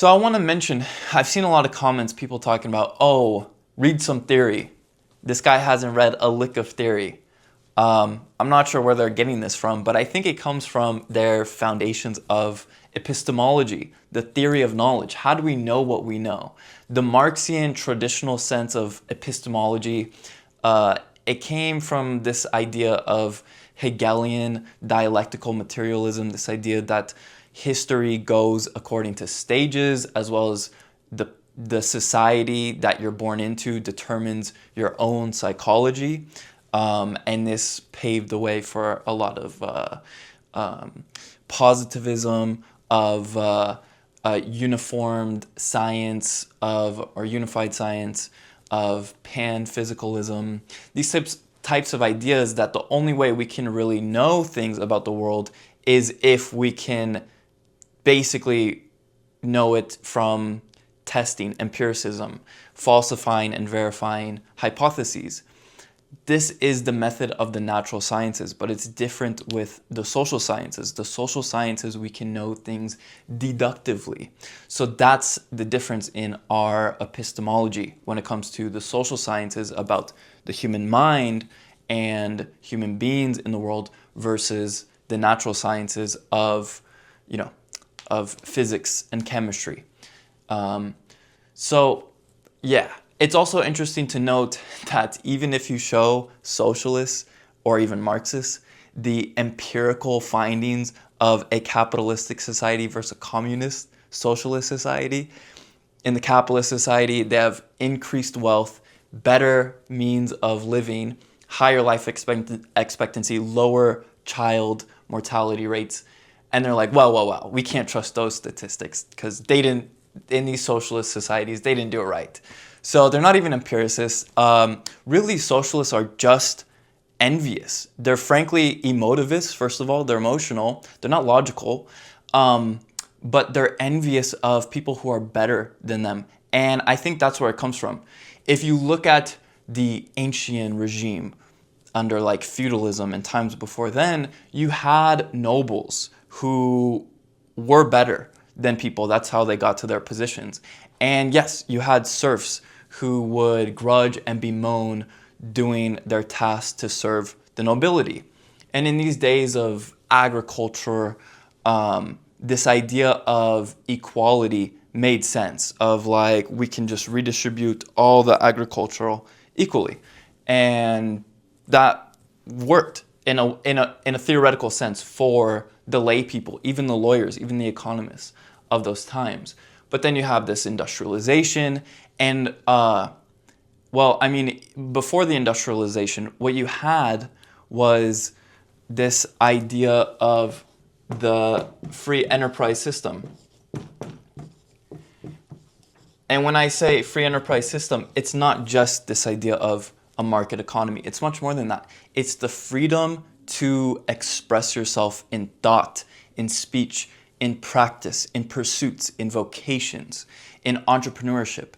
So I want to mention, I've seen a lot of comments, people talking about, oh, read some theory. This guy hasn't read a lick of theory. I'm not sure where they're getting this from, but I think it comes from their foundations of epistemology, the theory of knowledge. How do we know what we know? The Marxian traditional sense of epistemology, it came from this idea of Hegelian dialectical materialism, this idea that history goes according to stages, as well as the society that you're born into determines your own psychology. And this paved the way for a lot of positivism, of uniformed science, or unified science, of pan-physicalism. These types of ideas that the only way we can really know things about the world is if we can basically know it from testing, empiricism, falsifying and verifying hypotheses. This is the method of the natural sciences, but it's different with the social sciences. The social sciences, we can know things deductively. So that's the difference in our epistemology when it comes to the social sciences about the human mind and human beings in the world versus the natural sciences of, of physics and chemistry. So yeah, it's also interesting to note that even if you show socialists or even Marxists the empirical findings of a capitalistic society versus a communist socialist society, in the capitalist society, they have increased wealth, better means of living, higher life expectancy, lower child mortality rates. And they're like, well, we can't trust those statistics because in these socialist societies, they didn't do it right. So they're not even empiricists. Really, socialists are just envious. They're frankly emotivists, first of all. They're emotional. They're not logical. But they're envious of people who are better than them. And I think that's where it comes from. If you look at the ancient regime under like feudalism and times before then, you had nobles who were better than people. That's how they got to their positions. And yes, you had serfs who would grudge and bemoan doing their tasks to serve the nobility. And in these days of agriculture, this idea of equality made sense, of like, we can just redistribute all the agricultural equally. And that worked in a theoretical sense for the lay people, even the lawyers, even the economists of those times. But then you have this industrialization and, before the industrialization, what you had was this idea of the free enterprise system. And when I say free enterprise system, it's not just this idea of a market economy. It's much more than that. It's the freedom to express yourself in thought, in speech, in practice, in pursuits, in vocations, in entrepreneurship,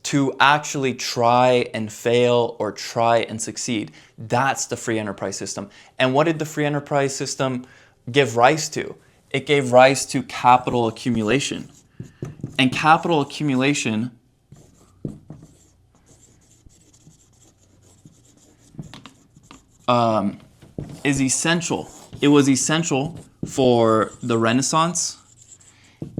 to actually try and fail or try and succeed. That's the free enterprise system. And what did the free enterprise system give rise to? It gave rise to capital accumulation. And capital accumulation is essential. It was essential for the Renaissance.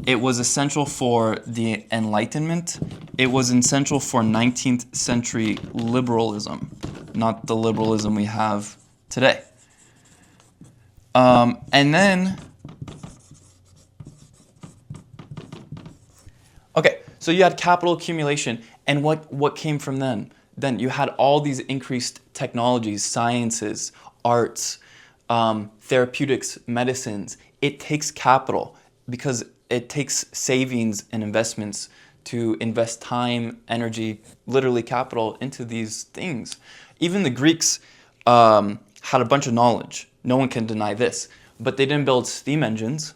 It was essential for the Enlightenment. It was essential for 19th century liberalism, not the liberalism we have today. And then, okay, so you had capital accumulation, and what came from then? Then you had all these increased technologies, sciences, arts, therapeutics, medicines. It takes capital because it takes savings and investments to invest time, energy, literally capital into these things. Even the Greeks had a bunch of knowledge. No one can deny this. But they didn't build steam engines.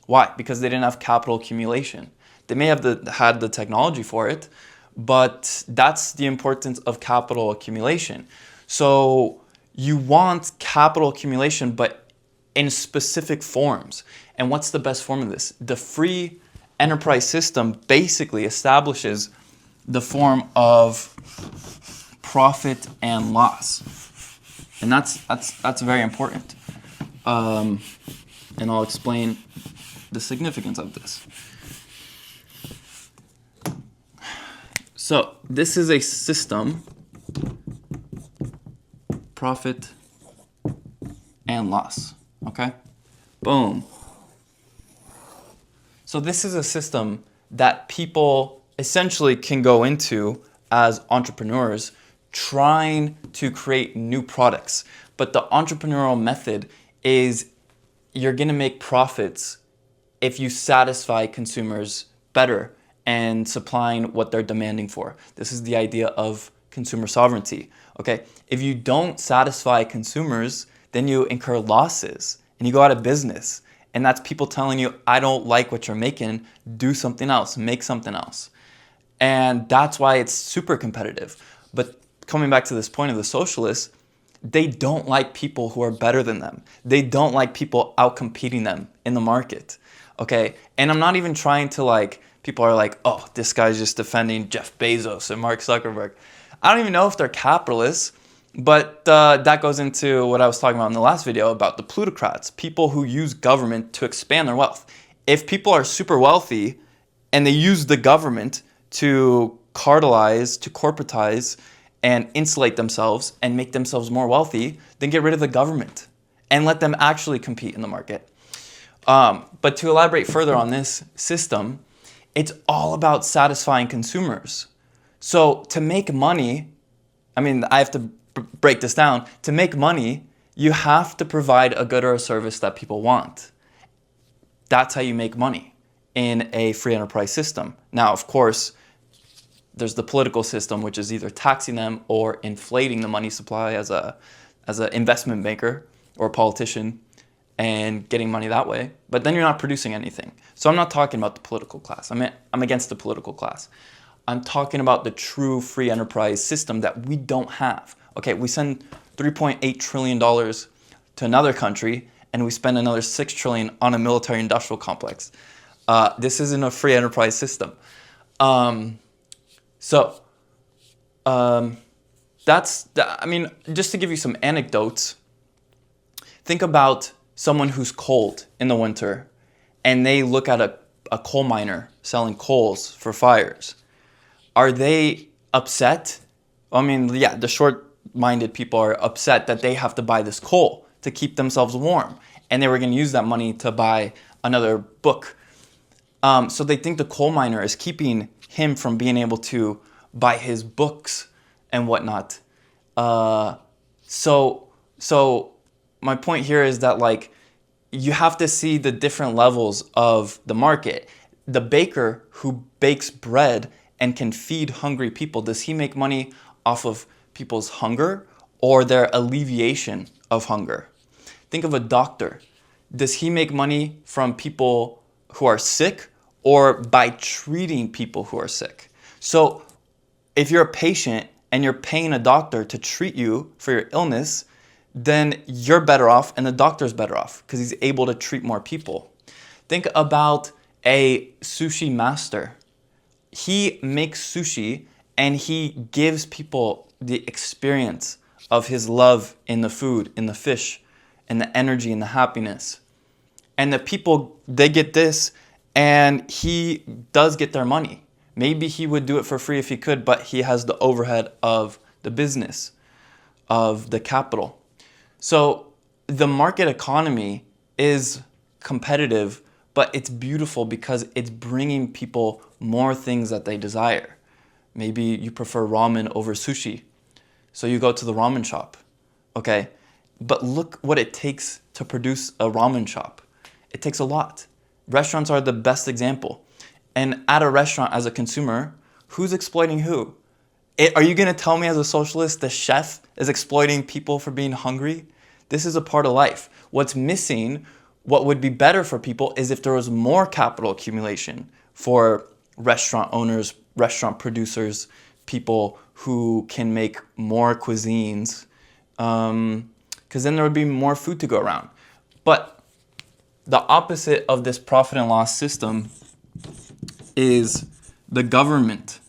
Why? Because they didn't have capital accumulation. They may have had the technology for it, but that's the importance of capital accumulation. So you want capital accumulation, but in specific forms. And what's the best form of this? The free enterprise system basically establishes the form of profit and loss. And that's very important. And I'll explain the significance of this. So this is a system, profit and loss, okay? Boom. So this is a system that people essentially can go into as entrepreneurs trying to create new products. But the entrepreneurial method is you're going to make profits if you satisfy consumers better and supplying what they're demanding for. This is the idea of consumer sovereignty, okay? If you don't satisfy consumers, then you incur losses and you go out of business. And that's people telling you, I don't like what you're making, do something else, make something else. And that's why it's super competitive. But coming back to this point of the socialists, they don't like people who are better than them. They don't like people outcompeting them in the market, okay? And I'm not even trying to like, people are like, oh, this guy's just defending Jeff Bezos and Mark Zuckerberg. I don't even know if they're capitalists, but that goes into what I was talking about in the last video about the plutocrats, people who use government to expand their wealth. If people are super wealthy and they use the government to cartelize, to corporatize, and insulate themselves and make themselves more wealthy, then get rid of the government and let them actually compete in the market. But to elaborate further on this system, it's all about satisfying consumers. So to make money, I mean, I have to break this down. To make money, you have to provide a good or a service that people want. That's how you make money in a free enterprise system. Now, of course, there's the political system, which is either taxing them or inflating the money supply as an investment banker or a politician and getting money that way. But then you're not producing anything. So I'm not talking about the political class. I'm against the political class. I'm talking about the true free enterprise system that we don't have. Okay, we send $3.8 trillion to another country and we spend another $6 trillion on a military industrial complex. This isn't a free enterprise system. Just to give you some anecdotes, think about someone who's cold in the winter and they look at a coal miner selling coals for fires. Are they upset? I mean, yeah, the short-minded people are upset that they have to buy this coal to keep themselves warm. And they were going to use that money to buy another book. So they think the coal miner is keeping him from being able to buy his books and whatnot. So my point here is that like you have to see the different levels of the market. The baker who bakes bread and can feed hungry people, does he make money off of people's hunger or their alleviation of hunger? Think of a doctor. Does he make money from people who are sick or by treating people who are sick? So if you're a patient and you're paying a doctor to treat you for your illness, then you're better off and the doctor's better off because he's able to treat more people. Think about a sushi master. He makes sushi and he gives people the experience of his love in the food, in the fish, and the energy and the happiness. And the people, they get this and he does get their money. Maybe he would do it for free if he could, but he has the overhead of the business, of the capital. So the market economy is competitive, but it's beautiful because it's bringing people more things that they desire. Maybe you prefer ramen over sushi, so you go to the ramen shop, okay? But look what it takes to produce a ramen shop. It takes a lot. Restaurants are the best example. And at a restaurant, as a consumer, who's exploiting who? Are you going to tell me as a socialist the chef is exploiting people for being hungry? This is a part of life. What's missing, what would be better for people is if there was more capital accumulation for restaurant owners, restaurant producers, people who can make more cuisines, because then there would be more food to go around. But the opposite of this profit and loss system is the government,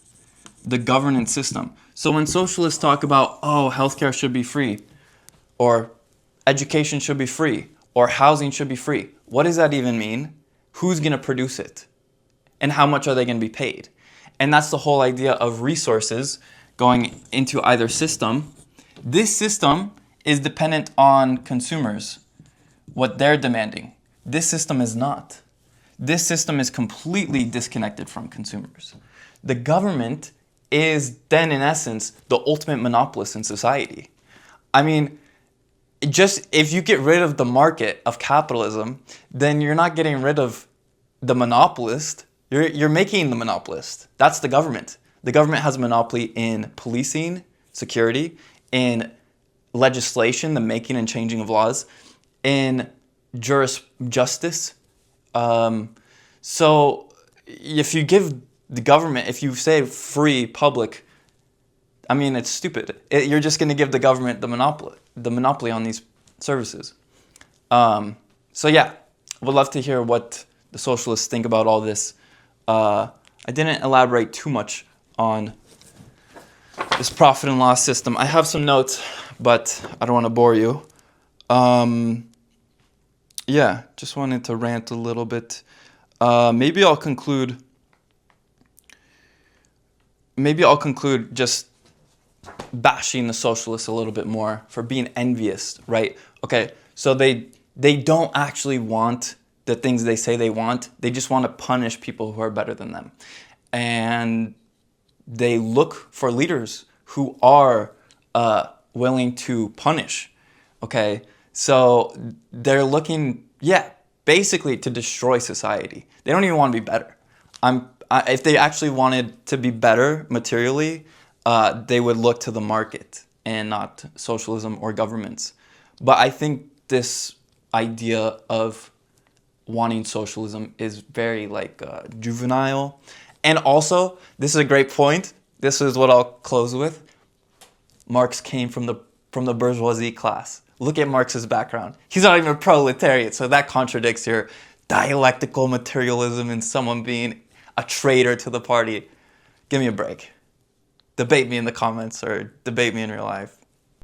the governance system. So when socialists talk about, oh, healthcare should be free, or education should be free, or housing should be free, what does that even mean? Who's going to produce it? And how much are they going to be paid? And that's the whole idea of resources going into either system. This system is dependent on consumers, what they're demanding. This system is not. This system is completely disconnected from consumers. The government is then, in essence, the ultimate monopolist in society. I mean, just if you get rid of the market of capitalism, then you're not getting rid of the monopolist. You're making the monopolist. That's the government. The government has a monopoly in policing, security, in legislation, the making and changing of laws, in justice. So if you give the government, if you say free public, I mean, it's stupid. You're just going to give the government the monopoly on these services. So yeah, would love to hear what the socialists think about all this. I didn't elaborate too much on this profit and loss system. I have some notes, but I don't want to bore you. Yeah, just wanted to rant a little bit. Maybe I'll conclude just bashing the socialists a little bit more for being envious, right? Okay, so they don't actually want the things they say they want. They just want to punish people who are better than them. And they look for leaders who are willing to punish, okay? So they're looking, basically to destroy society. They don't even want to be better. If they actually wanted to be better materially, they would look to the market and not socialism or governments. But I think this idea of wanting socialism is very juvenile. And also, this is a great point. This is what I'll close with. Marx came from the bourgeoisie class. Look at Marx's background. He's not even a proletariat, so that contradicts your dialectical materialism and someone being a traitor to the party. Give me a break. Debate me in the comments or debate me in real life.